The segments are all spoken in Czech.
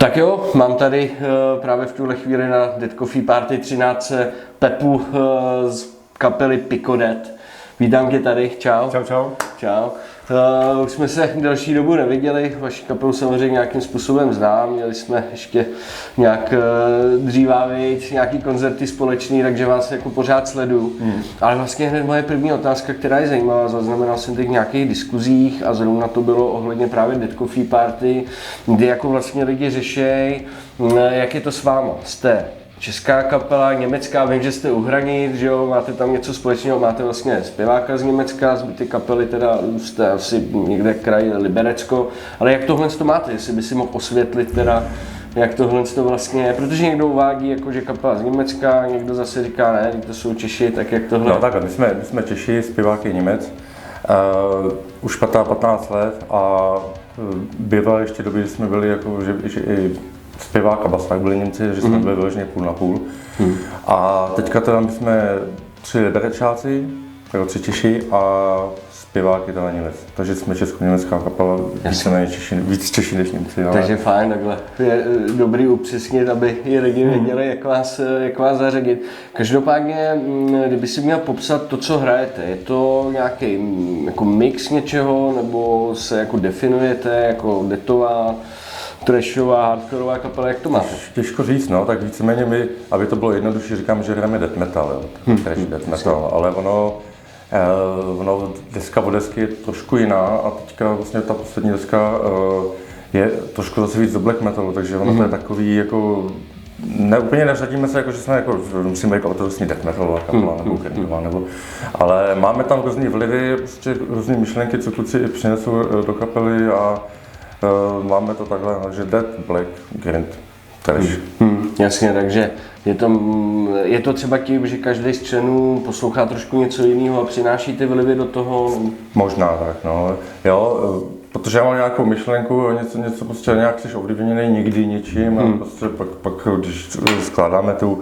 Tak jo, mám tady právě v tuhle chvíli na Dead Coffee Party 13 Pepu z kapely Pico Dead. Vítám tě tady, čau. Čau, čau. Čau. Už jsme se delší dobu neviděli, vaši kapelu samozřejmě nějakým způsobem znám, měli jsme ještě nějak dřívávějc, nějaký koncerty společný, takže vás jako pořád sleduju. Ale vlastně hned moje první otázka, která je zajímavá, zaznamenal jsem teď v nějakých diskuzích a zrovna to bylo ohledně právě Dead Coffee Party, kdy jako vlastně lidi řešejí, jak je to s váma, jste česká kapela, německá, vím, že jste u hranic, že jo, máte tam něco společného, máte vlastně zpěváka z Německa, zbytek kapely teda jste asi někde kraj Liberecko, ale jak tohle to máte, jestli by si mohl osvětlit teda, jak tohle to vlastně je, protože někdo uvádí, jako, že kapela z Německa, někdo zase říká ne, to jsou Češi, tak jak tohle? No tak, my jsme Češi, zpěvák je Němec, už 15 let a bývaly ještě doby, kdy jsme byli jako, že i zpěvák a basák byli Němci, že jsme byli vyloženě půl na půl. A teďka teda my jsme 3 Liberečáci, jako 3 Češi a zpěvák je teda Němec. Takže jsme česko-německá kapela, víc Češi než Němci. Ale... Takže fajn, takhle je dobrý upřesnit, aby i lidi věděli, jak vás zařadit. Každopádně, kdyby si měl popsat to, co hrajete, je to nějaký jako mix něčeho, nebo se jako definujete jako detová, trashová, hardcoreová kapela, jak to máte? Těžko říct, no, tak víceméně my, aby to bylo jednodušší, říkám, že hrajeme death metal, jo, trash death metal, ale ono deska od desky je trošku jiná a teďka vlastně ta poslední deska je trošku zase víc do black metalu, takže ono to je takový jako, úplně neřadíme se jako, že jsme jako, musíme jako ortodoxní death metalová kapela nebo grindová, nebo, ale máme tam různý vlivy, prostě různý myšlenky, co kluci přinesou do kapely a máme to takhle, že death, black, grind, trash. Jasně, takže je to třeba tím, že každý z členů poslouchá trošku něco jiného a přináší ty vlivy do toho? Možná tak, no. Jo, protože já mám nějakou myšlenku, něco prostě nějak jsi ovlivněný nikdy ničím a prostě pak když skládáme tu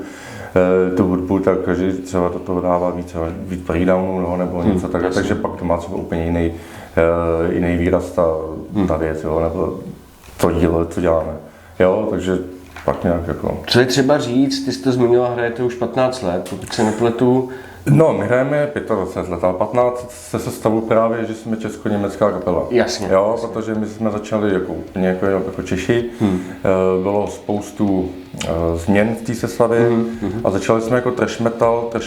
hudbu, tak každý třeba do toho dává víc breakdownů nebo něco takhle, takže pak to má třeba úplně jiný výraz ta věc, jo, nebo to dílo, co děláme. Jo, takže pak nějak jako... Co je třeba říct, ty jsi to zmiňoval, hrajete už 15 let, pokud se nepletu. No, my hrajeme 25 let, ale 15 se sestavu právě, že jsme česko-německá kapela. Jasně. Jo, protože my jsme začali jako úplně jako Češi, bylo spoustu změn v té sestavě a začali jsme jako trash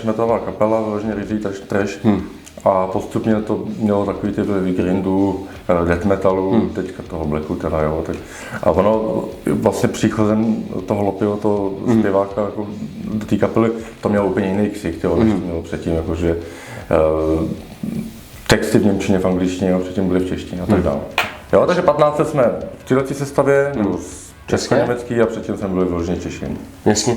metalová kapela, vyloženě ryzí trash. A postupně to mělo takový ty vlivy grindu, death metalu, teďka toho blacku teda, jo. Tak, a ono vlastně příchodem toho Lopyho, toho zpěváka jako do té kapely, to mělo úplně jiný ksicht, jo, než to mělo předtím, jakože texty v němčině, v angličtině, jo, předtím byly v češtině a tak dále. Jo, takže 15 jsme v této sestavě, česko-německý a předtím jsem byl vyloženě Češi. Jasně.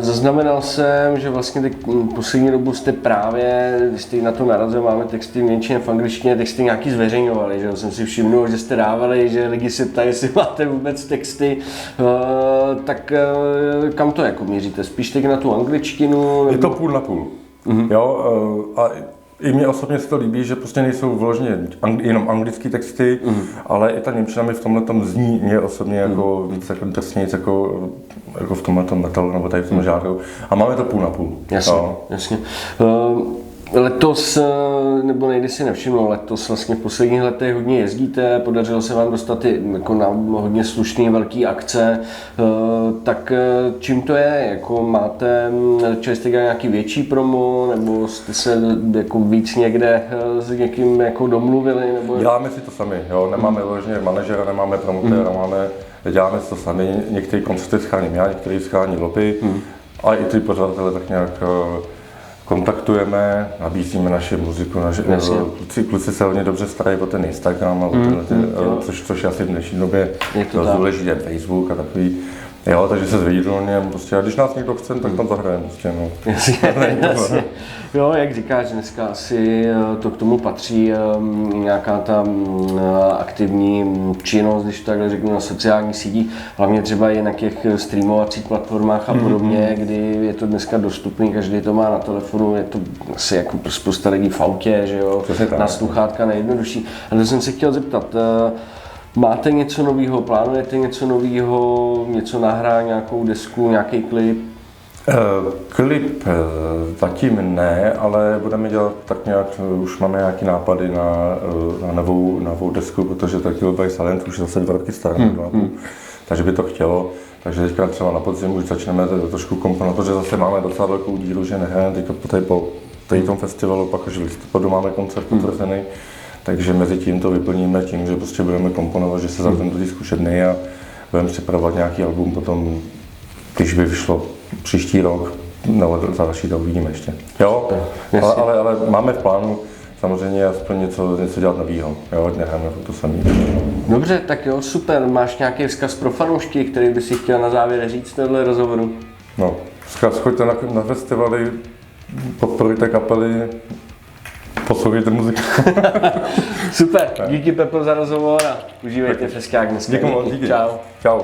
Zaznamenal jsem, že vlastně poslední dobu jste právě, když jste na to narazil, máme texty v němčině, v angličtině, tak jste nějaký zveřejňovali, že jsem si všimnul, že jste dávali, že lidi se ptají, jestli máte vůbec texty, tak kam to jako míříte? Spíš teď na tu angličtinu? Nebo... Je to půl na půl. Jo, a i mě osobně se to líbí, že prostě nejsou vyloženě jenom anglické texty, ale i ta němčina mi v tomhle tom zní mě osobně jako víc jako drsnějc, jako v tomhle metalu nebo tady v tom žádru. A máme to půl na půl. Jasně, jasně. Letos, nebo nejde si nevšimnout, letos vlastně v posledních letech hodně jezdíte, podařilo se vám dostat i jako na hodně slušné velké akce, tak čím to je? Jako začali jste dělat nějaký větší promo, nebo jste se jako víc někde s někým jako domluvili? Nebo... Děláme si to sami, jo, nemáme vyloženě manažera, nemáme promotéra, děláme si to sami, některé koncerty scháním já, některé schání Lopy, a i ty pořadatele tak nějak kontaktujeme, nabízíme naši muziku, kluci se hodně dobře starají o ten Instagram, což je asi v dnešní době dost důležité, Facebook a takový. Jo, takže se zviditelně, prostě, a když nás někdo chce, tak tam zahrajeme. Prostě, no. Jasně. Jo, jak říkáš, dneska asi to k tomu patří nějaká ta aktivní činnost, když takhle řeknu, na sociálních sítích, hlavně třeba i na těch streamovacích platformách a podobně, kdy je to dneska dostupný, každý to má na telefonu, je to asi jako spousta lidí v autě, že jo, na sluchátka nejjednodušší. A to jsem se chtěl zeptat, Máte něco nového, plánujete něco nového, něco nahrát, nějakou desku, nějaký klip? Klip zatím ne, ale budeme dělat tak nějak, už máme nějaké nápady na novou desku, protože ta Kill by Silent už zase 2 roky stará, takže by to chtělo. Takže teďka třeba na podzim už začneme trošku komponovat, protože zase máme docela velkou díru, že nehrajeme teďka po tom festivalu, pak až v listopadu máme koncert potvrzený, takže mezi tím to vyplníme tím, že prostě budeme komponovat, že se zavřeme do těch zkušebny a budeme připravovat nějaký album potom, když by vyšlo příští rok, nebo za další rok uvidíme ještě. Jo, ale máme v plánu samozřejmě aspoň něco dělat novýho, jo, nehráme to samý. Dobře, tak jo, super. Máš nějaký vzkaz pro fanoušky, který by si chtěl na závěr říct tohle rozhovoru? No, vzkaz, choďte na festivaly, podporujte kapely, poslouchejte muziku. Super, díky Pepo za rozhovor a užívejte Feskák dneska. Díky. Čau. Čau.